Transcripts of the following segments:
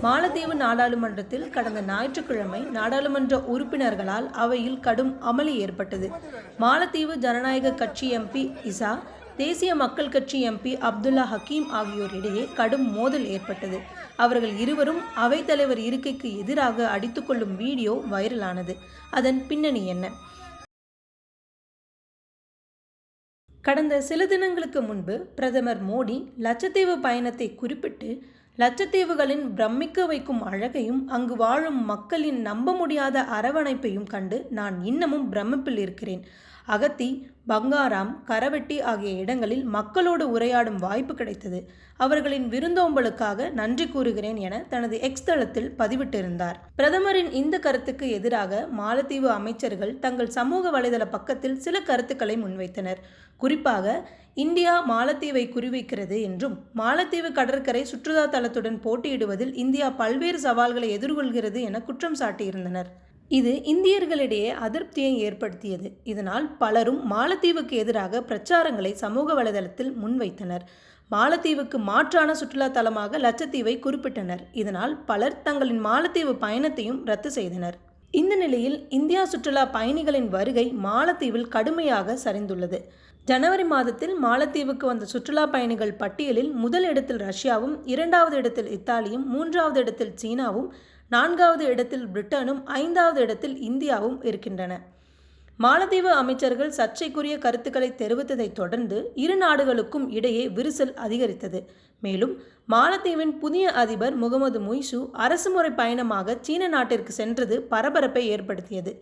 மாலத்தீவு நாடாளுமன்றத்தில் கடந்த ஞாயிற்றுக்கிழமை நாடாளுமன்ற உறுப்பினர்களால் அவையில் கடும் அமளி ஏற்பட்டது. மாலத்தீவு ஜனநாயக கட்சி எம்பி இசா, தேசிய மக்கள் கட்சி எம்பி அப்துல்லா ஹக்கீம் ஆகியோரிடையே கடும் மோதல் ஏற்பட்டது. அவர்கள் இருவரும் அவைத்தலைவர் இருக்கைக்கு எதிராக அடித்துக்கொள்ளும் வீடியோ வைரலானது. அதன் பின்னணி என்ன? கடந்த சில தினங்களுக்கு முன்பு பிரதமர் மோடி லட்சத்தீவு பயணத்தை குறிப்பிட்டு, லட்சத்தீவுகளின் பிரமிக்க வைக்கும் அழகையும் அங்கு வாழும் மக்களின் நம்ப முடியாத அரவணைப்பையும் கண்டு நான் இன்னமும் பிரமிப்பில் இருக்கிறேன். அகத்தி, பங்காராம், கரவெட்டி ஆகிய இடங்களில் மக்களோடு உரையாடும் வாய்ப்பு கிடைத்தது. அவர்களின் விருந்தோம்பலுக்காக நன்றி கூறுகிறேன் என தனது எக்ஸ் தளத்தில் பதிவிட்டிருந்தார். பிரதமரின் இந்த கருத்துக்கு எதிராக மாலத்தீவு அமைச்சர்கள் தங்கள் சமூக வலைதள பக்கத்தில் சில கருத்துக்களை முன்வைத்தனர். குறிப்பாக, இந்தியா மாலத்தீவை குறிவைக்கிறது என்றும், மாலத்தீவு கடற்கரை சுற்றுலா தலத்துடன் போட்டியிடுவதில் இந்தியா பல்வேறு சவால்களை எதிர்கொள்கிறது என குற்றம் சாட்டியிருந்தனர். இது இந்தியர்களிடையே அதிருப்தியை ஏற்படுத்தியது. இதனால் பலரும் மாலத்தீவுக்கு எதிராக பிரச்சாரங்களை சமூக வலைதளத்தில் முன்வைத்தனர். மாலத்தீவுக்கு மாற்றான சுற்றுலா தலமாக லட்சத்தீவை குறிப்பிட்டனர். இதனால் பலர் தங்களின் மாலத்தீவு பயணத்தையும் ரத்து செய்தனர். இந்த நிலையில் இந்தியா சுற்றுலா பயணிகளின் வருகை மாலத்தீவில் கடுமையாக சரிந்துள்ளது. ஜனவரி மாதத்தில் மாலத்தீவுக்கு வந்த சுற்றுலா பயணிகள் பட்டியலில் முதல் இடத்தில் ரஷ்யாவும், 2வது இடத்தில் இத்தாலியும், 3வது இடத்தில் சீனாவும், 4வது இடத்தில் பிரிட்டனும், 5வது இடத்தில் இந்தியாவும் இருக்கின்றன. மாலத்தீவு அமைச்சர்கள் சர்ச்சைக்குரிய கருத்துக்களை தெரிவித்ததைத் தொடர்ந்து இரு நாடுகளுக்கும் இடையே விரிசல் அதிகரித்தது. மேலும் மாலத்தீவின் புதிய அதிபர் முகமது முய்சு அரசுமுறை பயணமாக சீன நாட்டிற்கு சென்றது பரபரப்பை ஏற்படுத்தியது.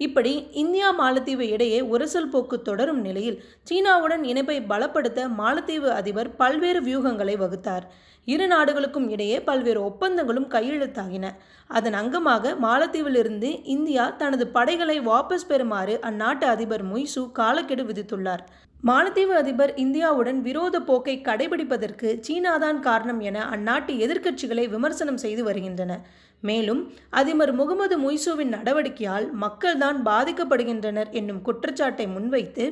இப்படி இந்தியா மாலத்தீவு இடையே உரசல் போக்கு தொடரும் நிலையில் சீனாவுடன் இணைப்பை பலப்படுத்த மாலத்தீவு அதிபர் பல்வேறு வியூகங்களை வகுத்தார். இரு நாடுகளுக்கும் இடையே பல்வேறு ஒப்பந்தங்களும் கையெழுத்தாகின. அதன் அங்கமாக மாலத்தீவிலிருந்து இந்தியா தனது படைகளை வாபஸ் பெறுமாறு அந்நாட்டு அதிபர் முய்சு காலக்கெடு விதித்துள்ளார். மாலத்தீவு அதிபர் இந்தியாவுடன் விரோத போக்கை கடைபிடிப்பதற்கு சீனாதான் காரணம் என அந்நாட்டு எதிர்க்கட்சிகளை விமர்சனம் செய்து வருகின்றன. மேலும் அதிபர் முகமது முய்சுவின் நடவடிக்கையால் மக்கள்தான் பாதிக்கப்படுகின்றனர் என்னும் குற்றச்சாட்டை முன்வைத்து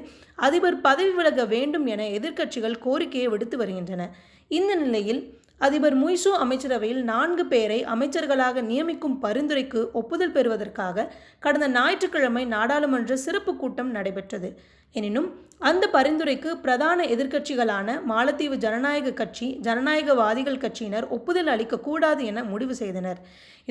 அதிபர் பதவி விலக வேண்டும் என எதிர்க்கட்சிகள் கோரிக்கையை விடுத்து வருகின்றன. இந்த நிலையில் அதிபர் முய்சு அமைச்சரவையில் 4 பேரை அமைச்சர்களாக நியமிக்கும் பரிந்துரைக்கு ஒப்புதல் பெறுவதற்காக கடந்த ஞாயிற்றுக்கிழமை நாடாளுமன்ற சிறப்பு கூட்டம் நடைபெற்றது. எனினும் அந்த பரிந்துரைக்கு பிரதான எதிர்க்கட்சிகளான மாலத்தீவு ஜனநாயக கட்சி, ஜனநாயகவாதிகள் கட்சியினர் ஒப்புதல் அளிக்கக்கூடாது என முடிவு செய்தனர்.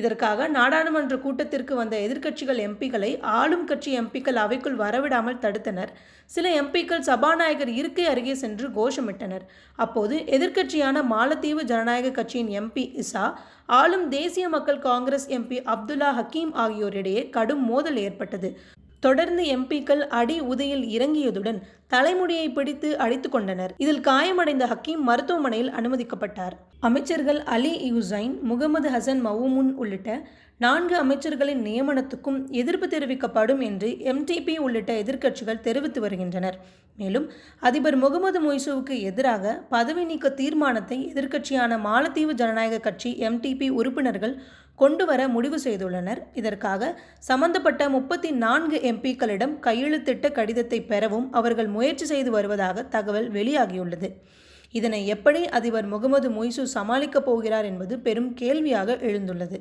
இதற்காக நாடாளுமன்ற கூட்டத்திற்கு வந்த எதிர்க்கட்சிகள் எம்பிக்களை ஆளும் கட்சி எம்பிக்கள் அவைக்குள் வரவிடாமல் தடுத்தனர். சில எம்பிக்கள் சபாநாயகர் இருக்கை அருகே சென்று கோஷமிட்டனர். அப்போது எதிர்க்கட்சியான மாலத்தீவு ஜனநாயக கட்சியின் எம்பி இசா, ஆளும் தேசிய மக்கள் காங்கிரஸ் எம்பி அப்துல்லா ஹக்கீம் ஆகியோரிடையே கடும் மோதல் ஏற்பட்டது. தொடர்ந்து எம்பிக்கள் அடி உதையில் இறங்கியதுடன் தலைமுடியை பிடித்து அடித்து கொண்டனர். இதில் காயமடைந்த ஹக்கீம் மருத்துவமனையில் அனுமதிக்கப்பட்டார். அமைச்சர்கள் அலி யூசைன், முகமது ஹசன் மவுமுன் உள்ளிட்ட 4 அமைச்சர்களின் நியமனத்துக்கும் எதிர்ப்பு தெரிவிக்கப்படும் என்று எம்டிபி உள்ளிட்ட எதிர்க்கட்சிகள் தெரிவித்து வருகின்றனர். மேலும் அதிபர் முகமது முய்சுவுக்கு எதிராக பதவி நீக்க தீர்மானத்தை எதிர்க்கட்சியான மாலத்தீவு ஜனநாயக கட்சி எம்டிபி உறுப்பினர்கள் கொண்டுவர முடிவு செய்துள்ளனர். இதற்காக சம்பந்தப்பட்ட 34 எம்பிக்களிடம் கையெழுத்திட்ட கடிதத்தை பெறவும் அவர்கள் முயற்சி செய்து வருவதாக தகவல் வெளியாகியுள்ளது. இதனை எப்படி அதிபர் முகமது முய்சு சமாளிக்கப் போகிறார் என்பது பெரும் கேள்வியாக எழுந்துள்ளது.